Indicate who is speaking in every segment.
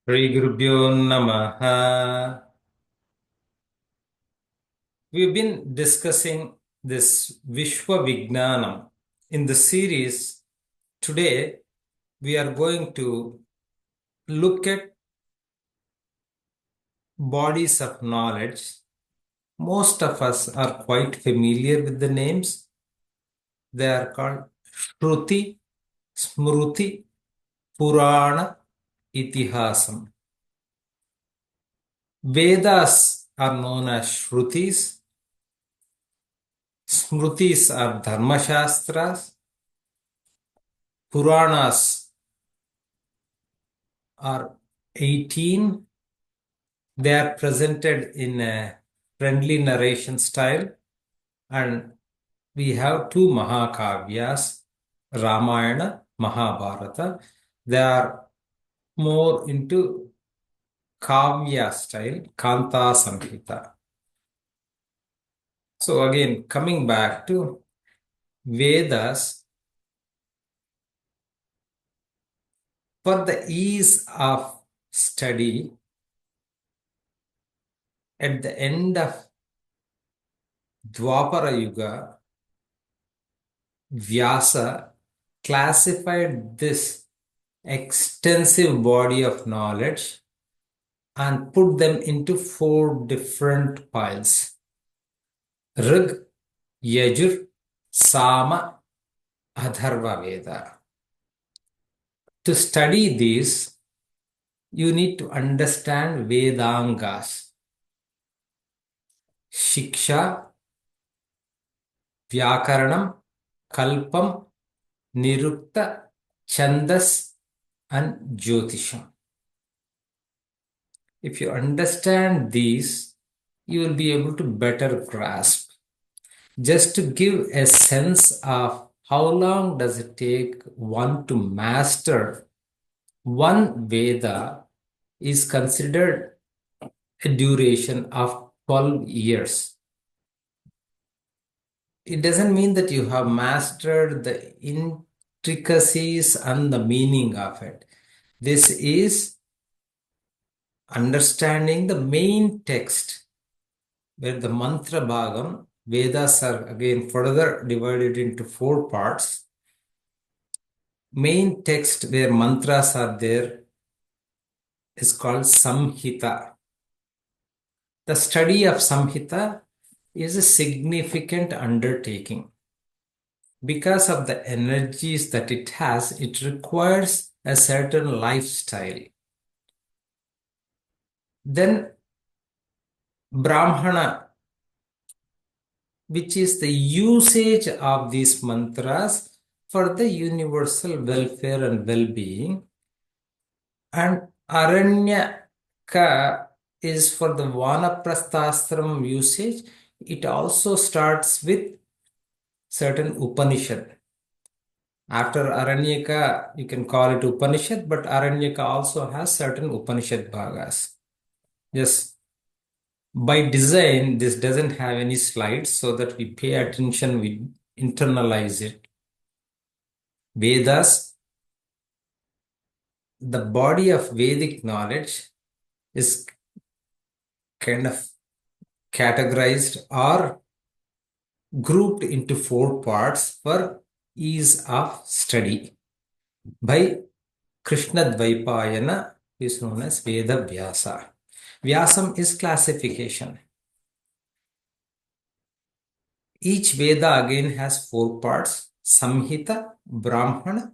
Speaker 1: Shri Gurubhyo Namaha. We've been discussing this Vishwa Vignanam. In the series, today we are going to look at bodies of knowledge. Most of us are quite familiar with the names. They are called Shruthi Smruthi Purana Itihasam. Vedas are known as Shrutis. Smrutis are Dharma Shastras. Puranas are 18. They are presented in a friendly narration style, and we have two Mahakavyas, Ramayana, Mahabharata. They are more into Kavya style, Kanta Samhita. So again, coming back to Vedas, for the ease of study, at the end of Dwapara Yuga, Vyasa classified this extensive body of knowledge and put them into four different piles: Rig, Yajur, Sama, Atharva Veda. To study these, you need to understand Vedangas: Shiksha, Vyakaranam, Kalpam, Nirukta, Chandas, and Jyotisham. If you understand these, you will be able to better grasp. Just to give a sense of how long does it take one to master one Veda is considered a duration of 12 years. It doesn't mean that you have mastered the intricacies and the meaning of it. This is understanding the main text, where the mantra bhagam, Vedas are again further divided into four parts. Main text where mantras are there is called Samhita. The study of Samhita is a significant undertaking. Because of the energies that it has, it requires a certain lifestyle. Then Brahmana, which is the usage of these mantras for the universal welfare and well-being, and Aranyaka is for the Vanaprasthashram usage. It also starts with certain Upanishad. After Aranyaka, you can call it Upanishad, but Aranyaka also has certain Upanishad bhagas. Yes. By design, this doesn't have any slides so that we pay attention, we internalize it. Vedas, the body of Vedic knowledge, is kind of categorized or grouped into four parts for ease of study by Krishna Dvaipayana, who is known as Veda Vyasa. Vyasam is classification. Each Veda again has four parts: Samhita, Brahmana,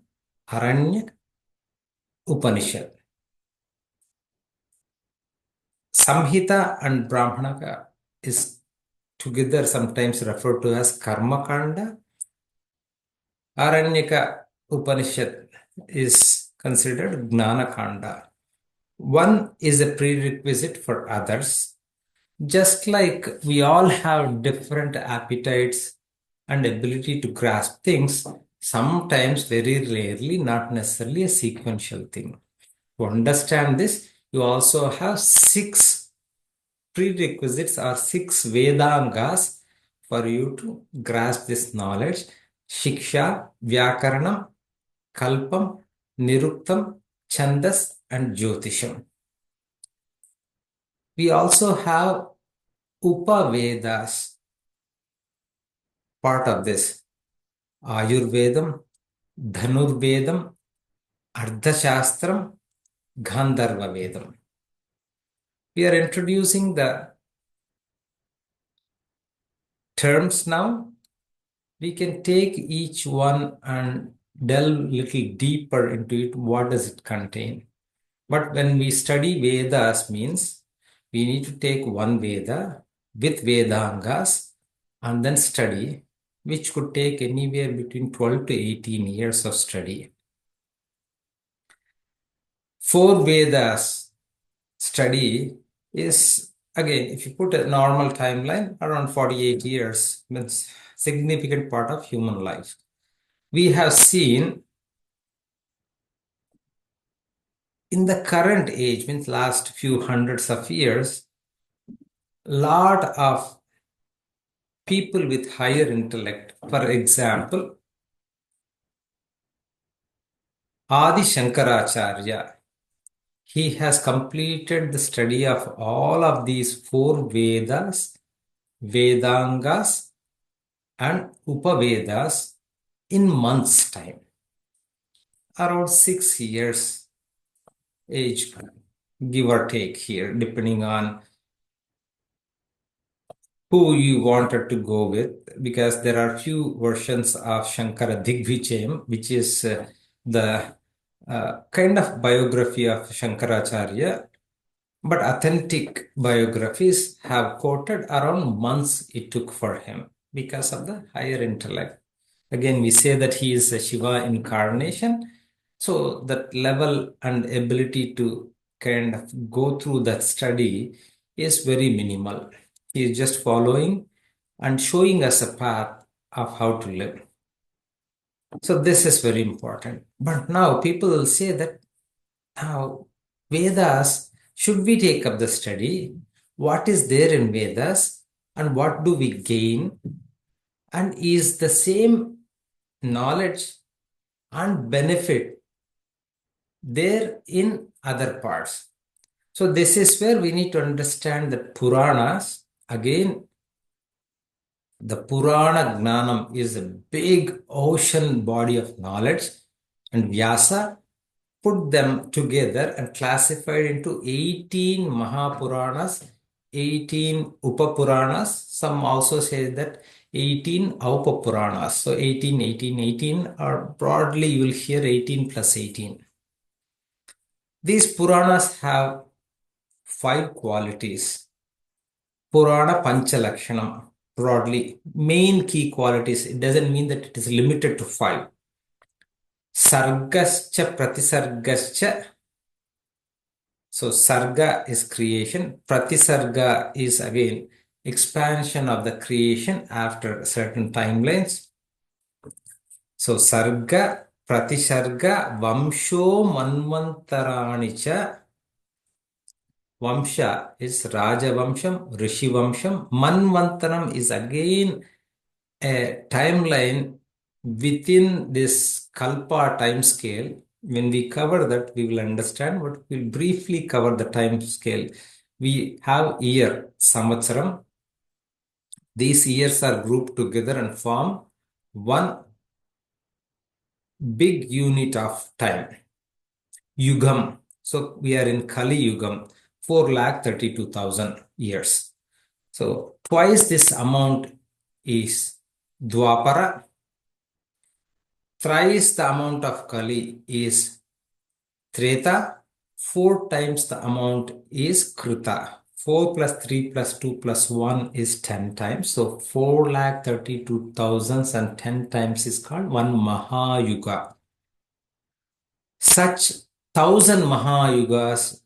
Speaker 1: Aranya, Upanishad. Samhita and Brahmana is together sometimes referred to as Karma Kanda. Aranyaka Upanishad is considered Gnana Kanda. One is a prerequisite for others. Just like we all have different appetites and ability to grasp things, sometimes very rarely, not necessarily a sequential thing. To understand this, you also have six prerequisites or six Vedangas for you to grasp this knowledge: Shiksha, Vyakaranam, Kalpam, Niruktam, Chandas, and Jyotisham. We also have Upavedas, part of this. Ayurvedam, Dhanurvedam, Ardhashastram, Gandharva Vedam. We are introducing the terms now. We can take each one and delve a little deeper into it. What does it contain? But when we study Vedas means we need to take one Veda with Vedangas and then study, which could take anywhere between 12 to 18 years of study. 4 Vedas study is, again, if you put a normal timeline, around 48 years, means significant part of human life. We have seen in the current age, means last few hundreds of years, lot of people with higher intellect, for example, Adi Shankaracharya, he has completed the study of all of these 4 Vedas, Vedangas, and Upavedas in months' time, around 6 years age, give or take here, depending on who you wanted to go with, because there are few versions of Shankara Digvijayam, which is the kind of biography of Shankaracharya, but authentic biographies have quoted around months it took for him because of the higher intellect. Again, we say that he is a Shiva incarnation, so that level and ability to kind of go through that study is very minimal. He is just following and showing us a path of how to live. So this is very important. But now people will say that now Vedas, should we take up the study? What is there in Vedas and what do we gain? And is the same knowledge and benefit there in other parts? So this is where we need to understand that Puranas, again, the Purana Gnanam is a big ocean body of knowledge, and Vyasa put them together and classified into 18 Mahapuranas, 18 Upapuranas. Some also say that 18 Aupapuranas. So 18, 18, 18, or broadly you will hear 18 plus 18. These Puranas have 5 qualities. Purana Panchalakshanam, broadly, main key qualities. It doesn't mean that it is limited to 5. Sargascha Pratisargascha. So Sarga is creation. Pratisarga is again expansion of the creation after certain timelines. So Sarga, Pratisarga, Vamsho Manvantaranicha. Vamsha is Raja Vamsham, Rishi Vamsham. Manvantaram is again a timeline within this Kalpa time scale. When we cover that, we will understand, but we'll briefly cover the time scale. We have year, Samvatsaram. These years are grouped together and form one big unit of time, Yugam. So we are in Kali Yugam, 4,32,000 years. So twice this amount is Dwapara. Thrice the amount of Kali is Treta. 4 times the amount is Krita. 4 plus 3 plus 2 plus 1 is 10 times. So 4,32,000 and 10 times is called one Mahayuga. Such 1,000 Mahayugas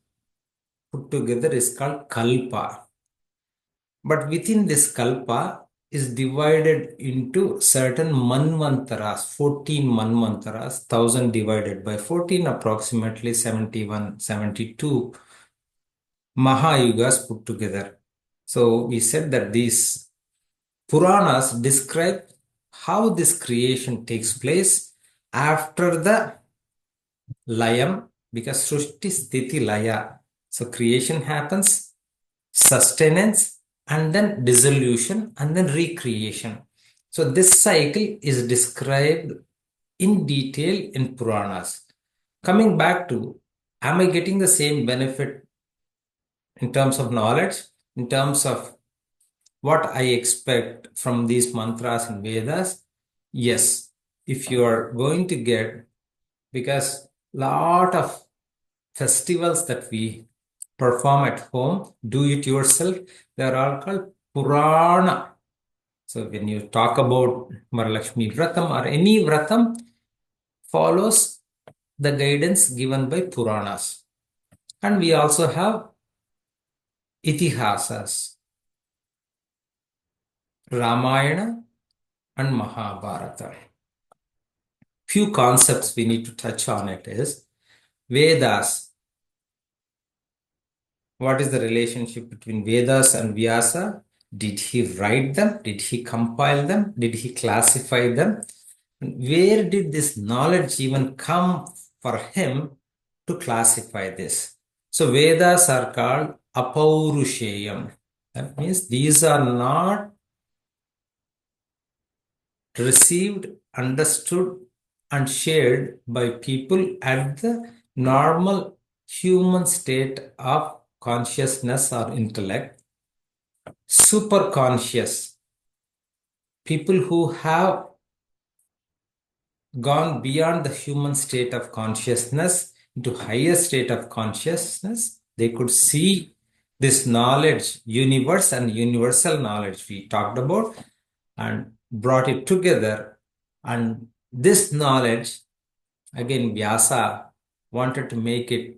Speaker 1: put together is called Kalpa. But within this Kalpa is divided into certain Manvantaras, 14 Manvantaras, 1,000 divided by 14, approximately 71, 72 Mahayugas put together. So we said that these Puranas describe how this creation takes place after the Layam, because Srushti Sthiti Laya. So creation happens, sustenance, and then dissolution, and then recreation. So this cycle is described in detail in Puranas. Coming back to, am I getting the same benefit in terms of knowledge, in terms of what I expect from these mantras and Vedas? Yes, if you are going to get, because lot of festivals that we perform at home, do it yourself, they are all called Purana. So when you talk about Varalakshmi Vratam or any Vratam, follows the guidance given by Puranas. And we also have Itihasas, Ramayana and Mahabharata. Few concepts we need to touch on it is Vedas. What is the relationship between Vedas and Vyasa? Did he write them? Did he compile them? Did he classify them? Where did this knowledge even come for him to classify this? So Vedas are called Apaurusheyam. That means these are not received, understood, and shared by people at the normal human state of consciousness or intellect. Super conscious people who have gone beyond the human state of consciousness into higher state of consciousness, they could see this knowledge, universe and universal knowledge we talked about, and brought it together. And this knowledge, again, Vyasa wanted to make it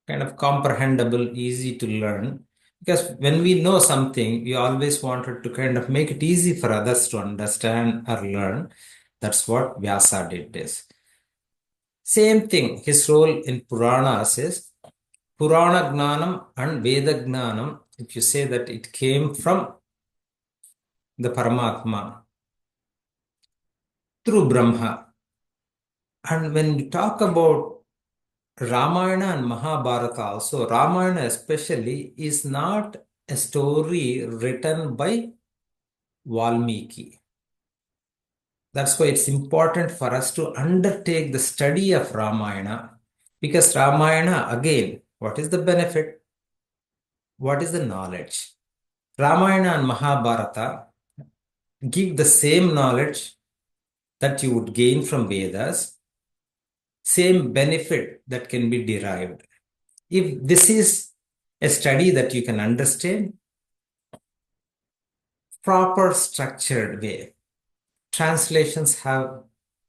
Speaker 1: kind of comprehensible, easy to learn. Because when we know something, we always wanted to kind of make it easy for others to understand or learn. That's what Vyasa did this. Same thing, his role in Puranas is Purana Gnanam and Veda Gnanam. If you say that it came from the Paramatma through Brahma. And when we talk about Ramayana and Mahabharata also, Ramayana especially is not a story written by Valmiki. That's why it's important for us to undertake the study of Ramayana, because Ramayana, again, what is the benefit? What is the knowledge? Ramayana and Mahabharata give the same knowledge that you would gain from Vedas, same benefit that can be derived. If this is a study that you can understand, proper structured way, translations have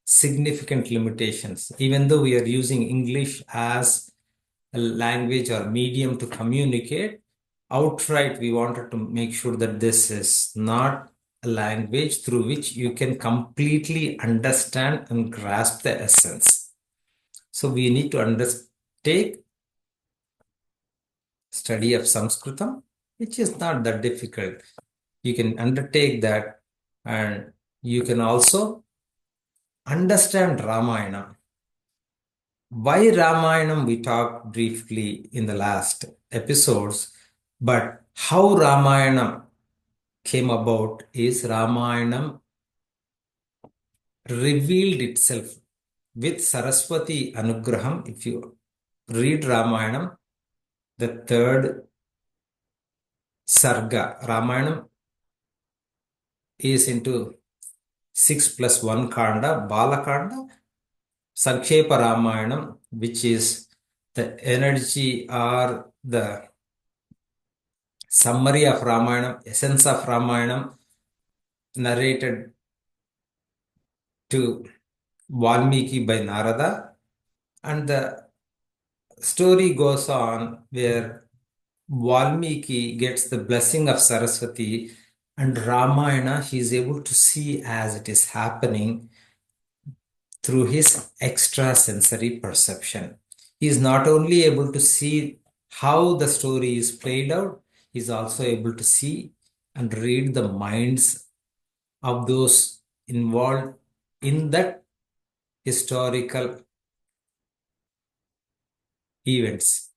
Speaker 1: significant limitations. Even though we are using English as a language or medium to communicate, outright we wanted to make sure that this is not a language through which you can completely understand and grasp the essence. So we need to undertake study of Sanskritam, which is not that difficult. You can undertake that, and you can also understand Ramayana. Why Ramayanam we talked briefly in the last episodes, but how Ramayana came about is Ramayana revealed itself with Saraswati Anugraham. If you read Ramayana, the third Sarga, Ramayana is into 6+1 Kanda, Balakanda, Sankshepa Ramayanam, which is the energy or the summary of Ramayana, essence of Ramayana, narrated to Valmiki by Narada. And the story goes on where Valmiki gets the blessing of Saraswati, and Ramayana he is able to see as it is happening through his extrasensory perception. He is not only able to see how the story is played out, he is also able to see and read the minds of those involved in that historical events.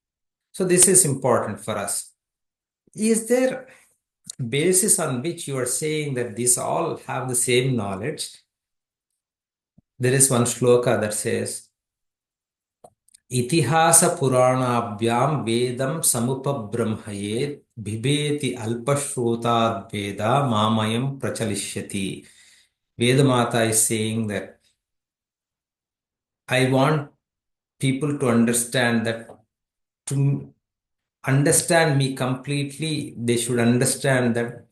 Speaker 1: So this is important for us. Is there basis on which you are saying that these all have the same knowledge? There is one shloka that says, Itihasa Puranabhyam Vedam Samupabramhayet Bibeti Alpashrotad Veda Mamayam Prachalishyati. Vedamata is saying that I want people to understand that to understand me completely, they should understand that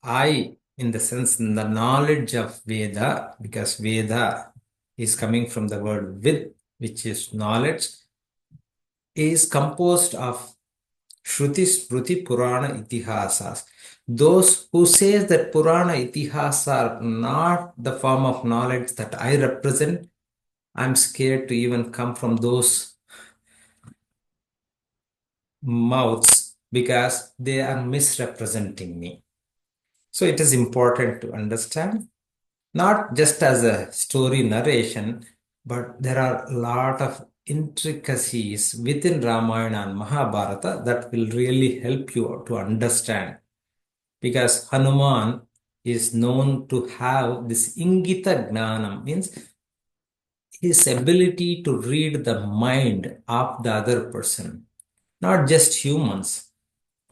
Speaker 1: I, in the sense, in the knowledge of Veda, because Veda is coming from the word Vid, which is knowledge, is composed of Shruthi Smruthi Purana Itihasas. Those who say that Purana Itihasas are not the form of knowledge that I represent, I'm scared to even come from those mouths because they are misrepresenting me. So it is important to understand, not just as a story narration, but there are a lot of intricacies within Ramayana and Mahabharata that will really help you to understand. Because Hanuman is known to have this Ingita Gnanam, means his ability to read the mind of the other person, not just humans.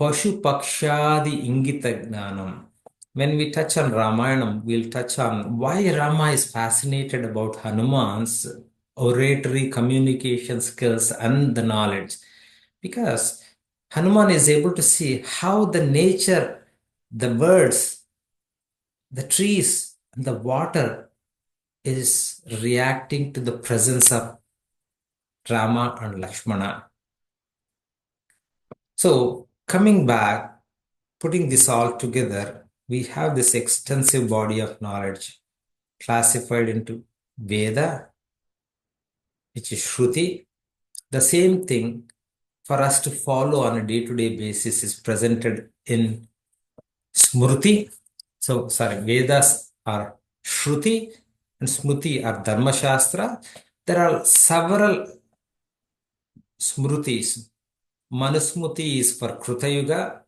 Speaker 1: Pashu Pakshadi Ingita Gnanam. When we touch on Ramayana, we'll touch on why Rama is fascinated about Hanuman's oratory, communication skills, and the knowledge. Because Hanuman is able to see how the nature, the birds, the trees, and the water is reacting to the presence of Rama and Lakshmana. So, coming back, putting this all together, we have this extensive body of knowledge classified into Veda, which is Shruti. The same thing for us to follow on a day-to-day basis is presented in Smruti. So, sorry, Vedas are Shruti and Smruti are Dharma Shastra. There are several Smrutis. Manusmruti is for Kruta Yuga.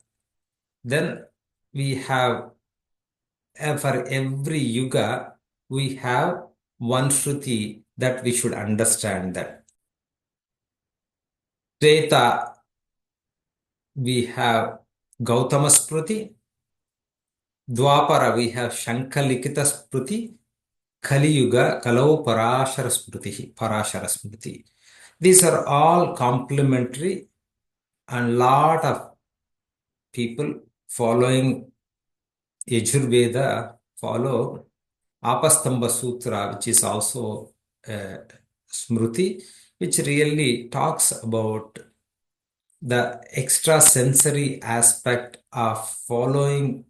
Speaker 1: Then we have for every yuga, we have one Shruti that we should understand that. Treta, we have Gautama Smruti. Dwapara, we have Shankalikita Smruti. Kali Yuga, Kalau Parashara Smruti. These are all complementary, and lot of people following Yajurveda follow Apastamba Sutra, which is also Smruti, which really talks about the extrasensory aspect of following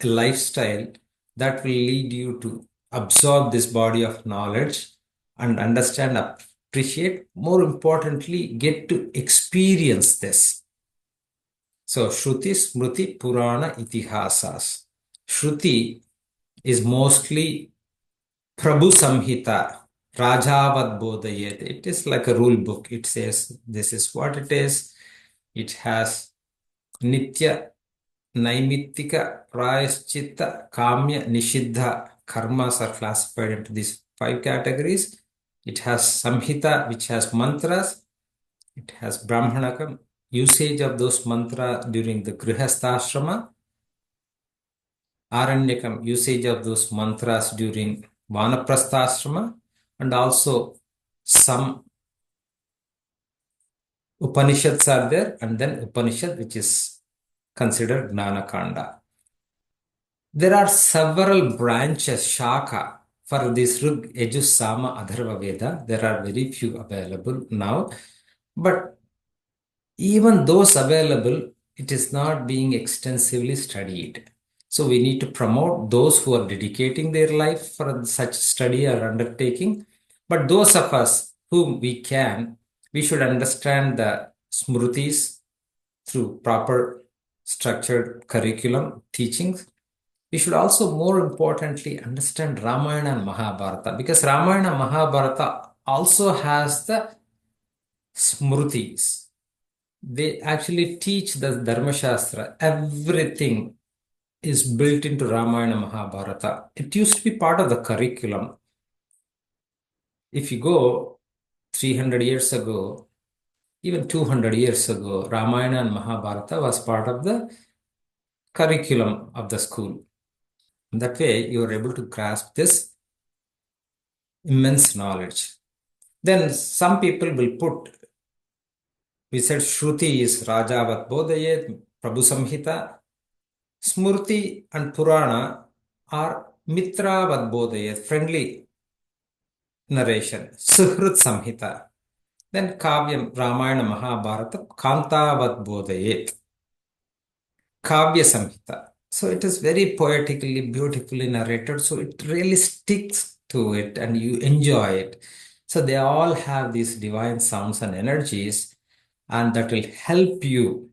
Speaker 1: a lifestyle that will lead you to absorb this body of knowledge and understand, appreciate, more importantly, get to experience this. So, Shruti Smruti Purana Itihasas. Shruti is mostly Prabhu Samhita, Rajavad Bodhayet. It is like a rule book. It says this is what it is. It has Nitya, Naimittika, Prayaschitta, Kamya, Nishiddha. Karmas are classified into these 5 categories. It has Samhita, which has mantras. It has Brahmanakam, usage of those mantras during the Grihastha Aranyakam, usage of those mantras during Vanaprastha and also some Upanishads are there, and then Upanishad, which is considered Gnanakanda. There are several branches, Shaka, for this Rug, Yajus, Sama, Atharva Veda. There are very few available now, but even those available, it is not being extensively studied. So we need to promote those who are dedicating their life for such study or undertaking. But those of us whom we can, we should understand the Smrutis through proper structured curriculum teachings. We should also, more importantly, understand Ramayana and Mahabharata, because Ramayana and Mahabharata also has the Smrutis. They actually teach the Dharma Shastra. Everything is built into Ramayana Mahabharata. It used to be part of the curriculum. If you go 300 years ago, even 200 years ago, Ramayana and Mahabharata was part of the curriculum of the school. That way, you are able to grasp this immense knowledge. Then some people will put, we said Shruti is Rajavat Bodhayet, Prabhu Samhita. Smurti and Purana are Mitravat Bodhayet, friendly narration, Suhrit Samhita. Then Kavyam, Ramayana, Mahabharata, Kantavat Bodhayet, Kavya Samhita. So it is very poetically, beautifully narrated. So it really sticks to it and you enjoy it. So they all have these divine sounds and energies, and that will help you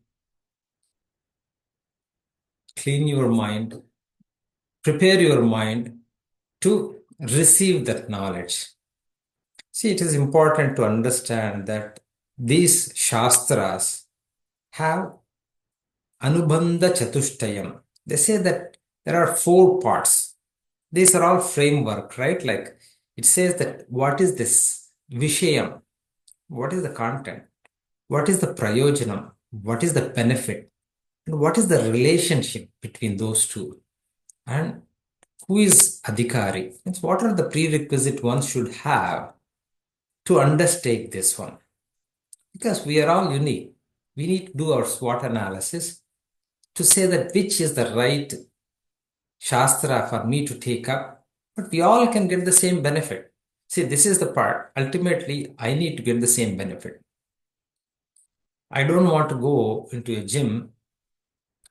Speaker 1: clean your mind, prepare your mind to receive that knowledge. See, it is important to understand that these Shastras have Anubandha Chatushtayam. They say that there are 4 parts. These are all framework, right? Like it says that what is this Vishayam? What is the content? What is the Prayojanam? What is the benefit? And what is the relationship between those two? And who is Adhikari? Means what are the prerequisite one should have to undertake this one? Because we are all unique. We need to do our SWOT analysis to say that which is the right Shastra for me to take up, but we all can get the same benefit. See, this is the part. Ultimately, I need to get the same benefit. I don't want to go into a gym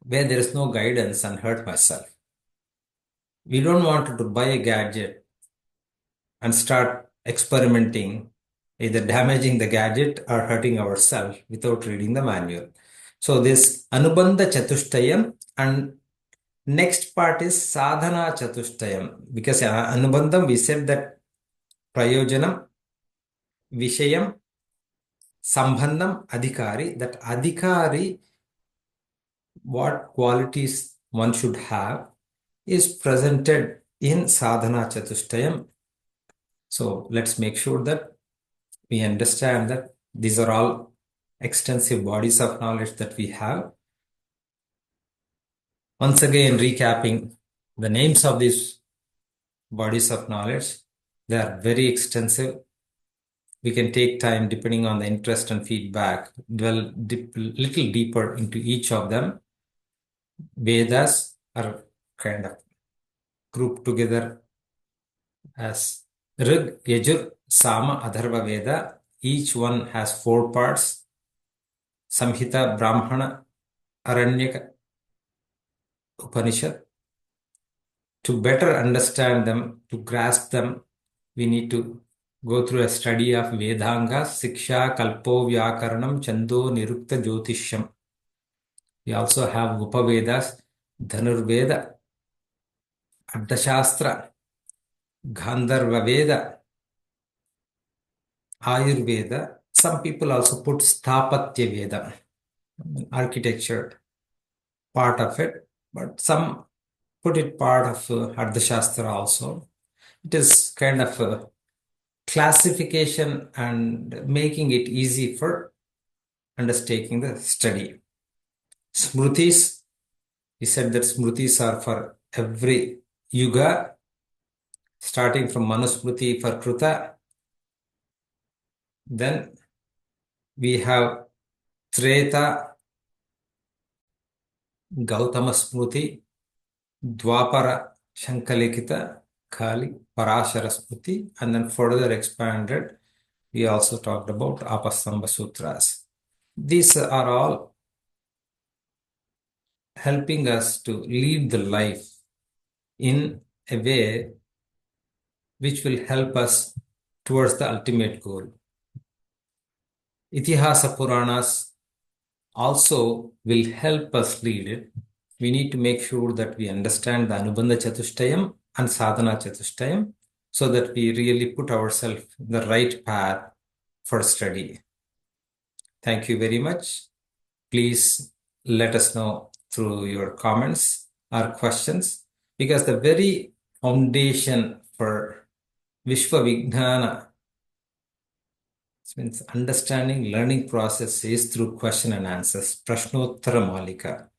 Speaker 1: where there is no guidance and hurt myself. We don't want to buy a gadget and start experimenting, either damaging the gadget or hurting ourselves without reading the manual. So this Anubandha Chatushtayam, and next part is Sadhana Chatushtayam. Because Anubandham, we said that Prayojanam, Vishayam, Sambandham, Adhikari. That Adhikari, what qualities one should have, is presented in Sadhana Chatushtayam. So let's make sure that we understand that these are all extensive bodies of knowledge that we have. Once again, recapping the names of these bodies of knowledge, they are very extensive. We can take time depending on the interest and feedback, dwell little deeper into each of them. Vedas are kind of grouped together as Rig, Yajur, Sama, Atharva Veda. Each one has 4 parts. Samhita, Brahmana, Aranyaka, Upanishad. To better understand them, to grasp them, we need to go through a study of Vedanga, Siksha, Kalpo, Vyakaranam, Chando, Nirukta, Jyotishyam. We also have Upavedas, Dhanurveda, Ardhashastra, Gandharva Veda, Ayurveda. Some people also put Sthapatya Veda, architecture part of it, but some put it part of Ardhashastra also. It is kind of a classification and making it easy for undertaking the study. Smrutis, we said that Smrutis are for every yuga, starting from Manusmruti for Kruta. Then we have Treta, Gautama Smruti, Dwapara, Shankalekita, Kali, Parashara Smruti, and then further expanded, we also talked about Apastamba Sutras. These are all helping us to lead the life in a way which will help us towards the ultimate goal. Itihasa Puranas also will help us lead it. We need to make sure that we understand the Anubandha Chatushtayam and Sadhana Chatushtayam so that we really put ourselves in the right path for study. Thank you very much. Please let us know through your comments or questions, because the very foundation for Vishwa Vignana, means understanding learning process, is through question and answers, Prashnottara Malika.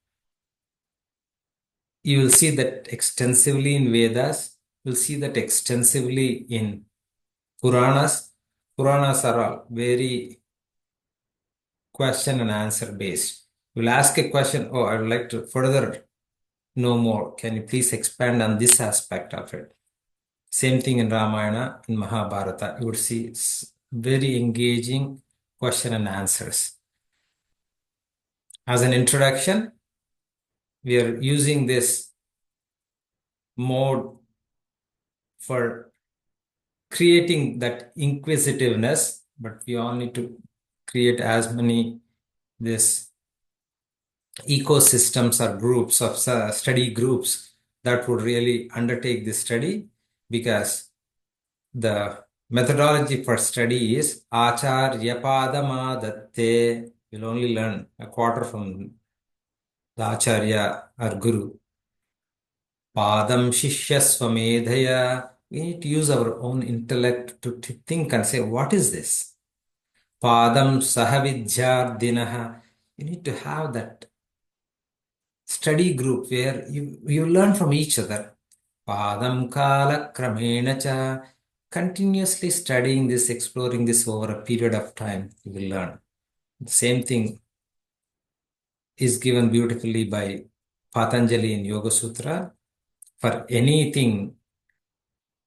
Speaker 1: You will see that extensively in Vedas, you'll see that extensively in Puranas. Puranas are all very question and answer based. You'll ask a question, oh, I would like to further know more. Can you please expand on this aspect of it? Same thing in Ramayana and Mahabharata. You would see very engaging question and answers. As an introduction, we are using this mode for creating that inquisitiveness, but we all need to create as many this ecosystems or groups of study groups that would really undertake this study, because the methodology for study is Acharya Padamadatte. You'll only learn a quarter from the Acharya or Guru. Padam Shishya Swamedhaya. We need to use our own intellect to think and say, what is this? Padam Sahavidyardinaha. You need to have that study group where you learn from each other. Padam Kala Kramenacha. Continuously studying this, exploring this over a period of time, you will learn. The same thing is given beautifully by Patanjali in Yoga Sutra. For anything,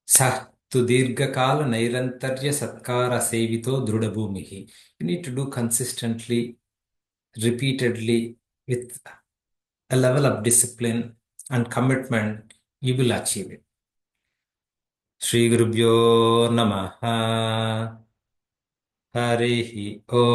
Speaker 1: Sah tu dirghakala nairantarya satkara sevito drudabhumihi. You need to do consistently, repeatedly, with a level of discipline and commitment, you will achieve it. Shri Gurubhyo Namaha. Harihi Om.